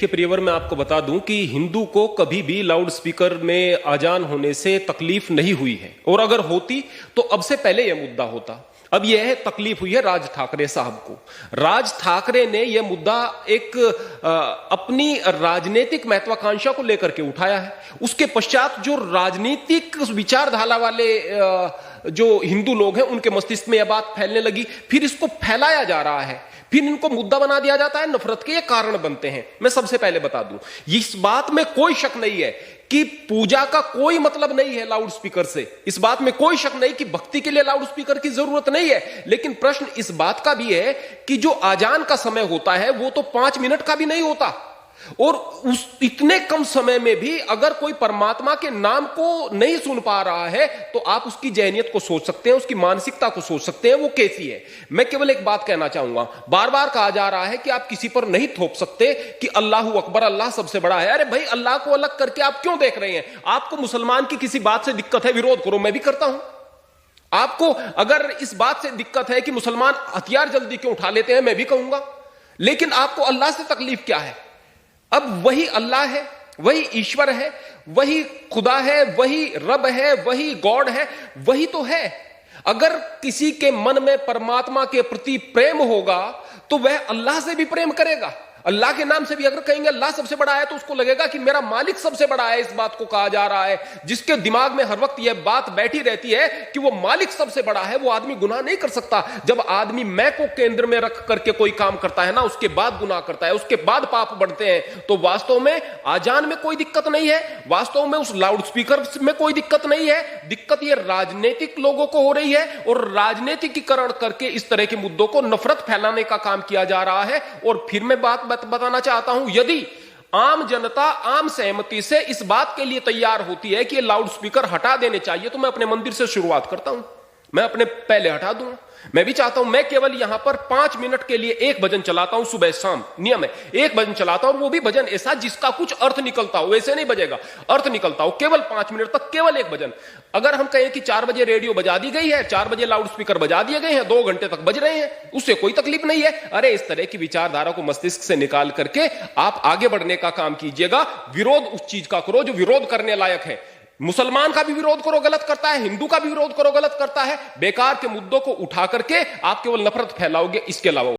के प्रियवर मैं आपको बता दूं कि हिंदू को कभी भी लाउड स्पीकर में अजान होने से तकलीफ नहीं हुई है, और अगर होती तो अब से पहले यह मुद्दा होता। अब यह तकलीफ हुई है राज ठाकरे साहब को। राज ठाकरे ने यह मुद्दा एक अपनी राजनीतिक महत्वाकांक्षा को लेकर के उठाया है। उसके पश्चात जो राजनीतिक विचारधारा वाले जो हिंदू लोग हैं उनके मस्तिष्क में यह बात फैलने लगी, फिर इसको फैलाया जा रहा है, फिर इनको मुद्दा बना दिया जाता है, नफरत के ये कारण बनते हैं। मैं सबसे पहले बता दूं, इस बात में कोई शक नहीं है कि पूजा का कोई मतलब नहीं है लाउड स्पीकर से। इस बात में कोई शक नहीं कि भक्ति के लिए लाउड स्पीकर की जरूरत नहीं है। लेकिन प्रश्न इस बात का भी है कि जो आजान का समय होता है वो तो 5 मिनट का भी नहीं होता, और उस इतने कम समय में भी अगर कोई परमात्मा के नाम को नहीं सुन पा रहा है तो आप उसकी जहनियत को सोच सकते हैं, उसकी मानसिकता को सोच सकते हैं वो कैसी है। मैं केवल एक बात कहना चाहूंगा, बार बार कहा जा रहा है कि आप किसी पर नहीं थोप सकते कि अल्लाह अकबर, अल्लाह सबसे बड़ा है। अरे भाई, अल्लाह को अलग करके आप क्यों देख रहे हैं? आपको मुसलमान की किसी बात से दिक्कत है, विरोध करो, मैं भी करता हूं। आपको अगर इस बात से दिक्कत है कि मुसलमान हथियार जल्दी क्यों उठा लेते हैं, मैं भी कहूंगा। लेकिन आपको अल्लाह से तकलीफ क्या है? अब वही अल्लाह है, वही ईश्वर है, वही खुदा है, वही रब है, वही गॉड है, वही तो है। अगर किसी के मन में परमात्मा के प्रति प्रेम होगा तो वह अल्लाह से भी प्रेम करेगा। अल्लाह के नाम से भी अगर कहेंगे अल्लाह सबसे बड़ा है तो उसको लगेगा कि मेरा मालिक सबसे बड़ा है। इस बात को कहा जा रहा है। जिसके दिमाग में हर वक्त यह बात बैठी रहती है कि वो मालिक सबसे बड़ा है, वो आदमी गुनाह नहीं कर सकता। जब आदमी मैं को केंद्र में रख करके कोई काम करता है ना, उसके बाद गुनाह करता है, उसके बाद पाप बढ़ते हैं। तो वास्तव में आजान में कोई दिक्कत नहीं है, वास्तव में उस लाउड स्पीकर में कोई दिक्कत नहीं है। दिक्कत यह राजनीतिक लोगों को हो रही है, और राजनीतिकीकरण करके इस तरह के मुद्दों को नफरत फैलाने का काम किया जा रहा है। और फिर मैं बात बताना चाहता हूं, यदि आम जनता आम सहमति से इस बात के लिए तैयार होती है कि ये लाउड स्पीकर हटा देने चाहिए, तो मैं अपने मंदिर से शुरुआत करता हूं, मैं अपने पहले हटा दूंगा। मैं भी चाहता हूं, मैं केवल यहां पर 5 मिनट के लिए एक भजन चलाता हूं, सुबह शाम नियम है, एक भजन चलाता हूं, और वो भी भजन ऐसा जिसका कुछ अर्थ निकलता हो, वैसे नहीं बजेगा, अर्थ निकलता हो, केवल 5 मिनट तक केवल एक भजन। अगर हम कहें कि 4 बजे रेडियो बजा दी गई है, 4 बजे लाउड स्पीकर बजा दिए गए हैं, 2 घंटे तक बज रहे हैं, उससे कोई तकलीफ नहीं है। अरे इस तरह की विचारधारा को मस्तिष्क से निकाल करके आप आगे बढ़ने का काम कीजिएगा। विरोध उस चीज का करो जो विरोध करने लायक है। मुसलमान का भी विरोध करो, गलत करता है, हिंदू का भी विरोध करो, गलत करता है। बेकार के मुद्दों को उठा करके आप केवल नफरत फैलाओगे, इसके अलावा